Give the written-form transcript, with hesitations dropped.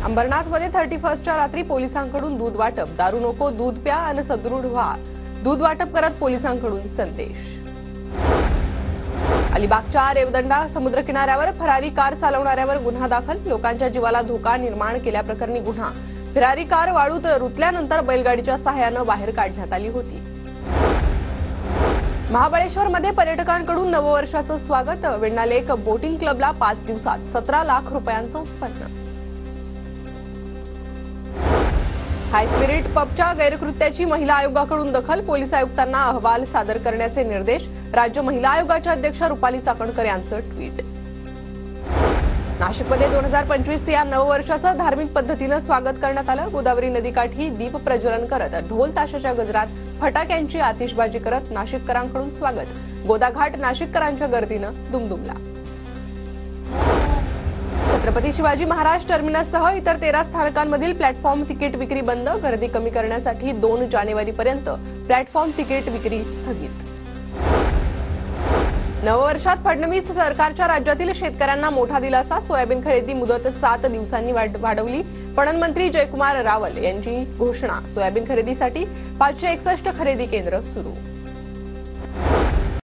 अंबरनाथमध्ये 31च्या रात्री पोलिसांकडून दूध वाटप, दारू नको दूध प्या आणि सदृढ व्हा, दूध वाटप करत पोलिसांकडून संदेश। अलिबागच्या रेवदंडा समुद्र किनाऱ्यावर फरारी कार चालवणाऱ्यावर गुन्हा दाखल, लोकांच्या जीवाला धोका निर्माण केल्याप्रकरणी गुन्हा। फरारी कार वाळूत रुतल्यानंतर बैलगाडीच्या सहाय्याने बाहेर काढण्यात आली होती। महाबळेश्वरमध्ये पर्यटकांकडून नववर्षाचं स्वागत, वेण्णालेक बोटिंग क्लबला 5 दिवसात 17 लाख रुपयांचं उत्पन्न। हाय स्पिरिट पबच्या गैरकृत्याची महिला आयोगाकडून दखल, पोलीस आयुक्तांना अहवाल सादर करण्याचे निर्देश। राज्य महिला आयोगाच्या अध्यक्ष रुपाली चाकणकर यांचं ट्विट। नाशिकमध्ये 2025 या नववर्षाचं धार्मिक पद्धतीने स्वागत करण्यात आलं। गोदावरी नदीकाठी दीप प्रज्वलन करत ढोल ताशाच्या गजरात फटाक्यांची आतिषबाजी करत नाशिककरांकडून स्वागत। गोदाघाट नाशिककरांच्या गर्दीनं दुमदुमला। छत्रपती शिवाजी महाराज टर्मिनससह इतर 13 स्थानकांमधील प्लॅटफॉर्म तिकीट विक्री बंद, गर्दी कमी करण्यासाठी 2 जानेवारीपर्यंत प्लॅटफॉर्म तिकीट विक्री स्थगित। नववर्षात फडणवीस सरकारच्या राज्यातील शेतकऱ्यांना मोठा दिलासा, सोयाबीन खरेदी मुदत 7 दिवसांनी वाढवली। पणन मंत्री जयकुमार रावल यांची घोषणा, सोयाबीन खरेदीसाठी 561 खरेदी केंद्र सुरू।